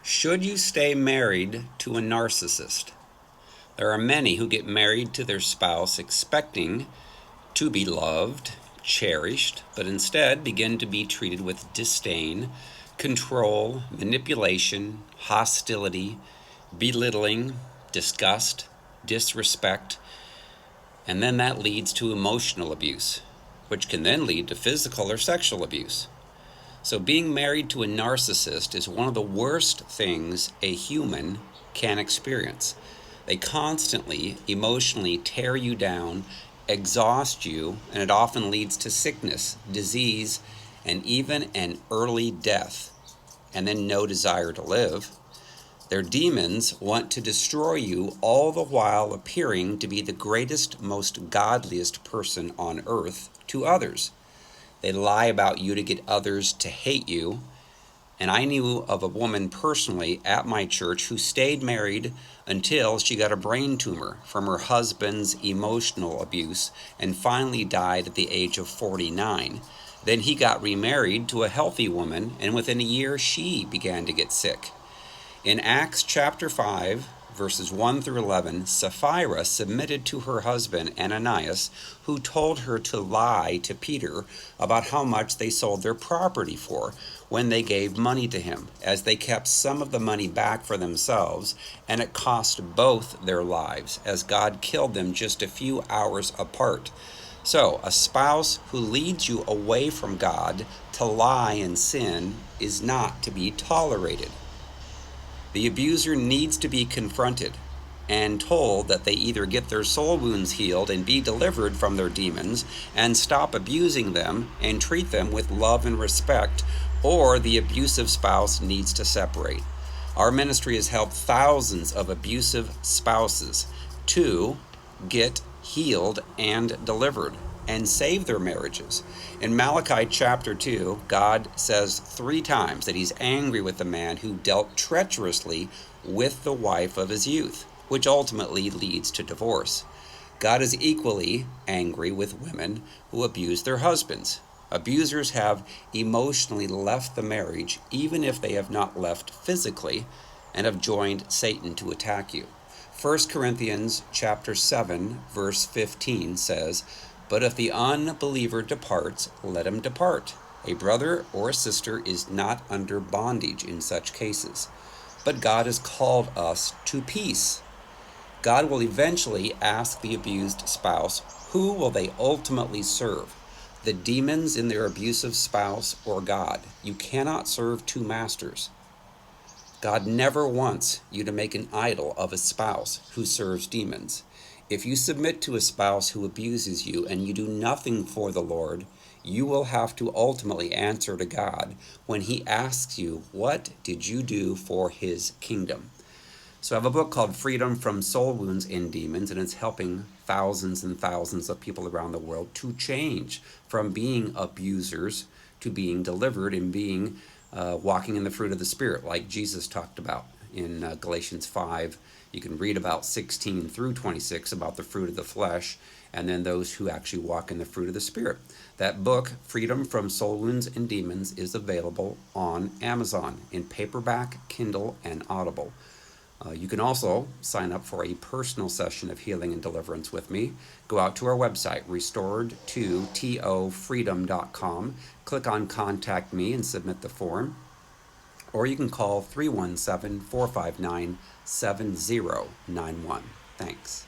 Should you stay married to a narcissist? There are many who get married to their spouse expecting to be loved, cherished, but instead begin to be treated with disdain, control, manipulation, hostility, belittling, disgust, disrespect, and then that leads to emotional abuse, which can then lead to physical or sexual abuse. So being married to a narcissist is one of the worst things a human can experience. They constantly emotionally tear you down, exhaust you, and it often leads to sickness, disease, and even an early death, and then no desire to live. Their demons want to destroy you, all the while appearing to be the greatest, most godliest person on earth to others. They lie about you to get others to hate you. And I knew of a woman personally at my church who stayed married until she got a brain tumor from her husband's emotional abuse and finally died at the age of 49. Then he got remarried to a healthy woman, and within a year she began to get sick. In Acts chapter 5, verses 1 through 11, Sapphira submitted to her husband Ananias, who told her to lie to Peter about how much they sold their property for when they gave money to him, as they kept some of the money back for themselves, and it cost both their lives, as God killed them just a few hours apart. So, a spouse who leads you away from God to lie and sin is not to be tolerated. The abuser needs to be confronted and told that they either get their soul wounds healed and be delivered from their demons and stop abusing them and treat them with love and respect, or the abusive spouse needs to separate. Our ministry has helped thousands of abusive spouses to get healed and delivered and save their marriages. In Malachi chapter 2, God says 3 times that he's angry with the man who dealt treacherously with the wife of his youth, which ultimately leads to divorce. God is equally angry with women who abuse their husbands. Abusers have emotionally left the marriage, even if they have not left physically, and have joined Satan to attack you. 1 Corinthians chapter 7, verse 15 says, "But if the unbeliever departs, let him depart. A brother or a sister is not under bondage in such cases. But God has called us to peace." God will eventually ask the abused spouse, who will they ultimately serve? The demons in their abusive spouse or God? You cannot serve 2 masters. God never wants you to make an idol of a spouse who serves demons. If you submit to a spouse who abuses you and you do nothing for the Lord, you will have to ultimately answer to God when he asks you, what did you do for his kingdom? So I have a book called Freedom from Soul Wounds and Demons, and it's helping thousands and thousands of people around the world to change from being abusers to being delivered and being walking in the fruit of the Spirit, like Jesus talked about in Galatians 5. You can read about 16 through 26 about the fruit of the flesh, and then those who actually walk in the fruit of the Spirit. That book, Freedom from Soul Wounds and Demons, is available on Amazon in paperback, Kindle, and Audible. You can also sign up for a personal session of healing and deliverance with me. Go out to our website, restoredtotofreedom.com, click on Contact Me and submit the form. Or you can call 317-459-7091. Thanks.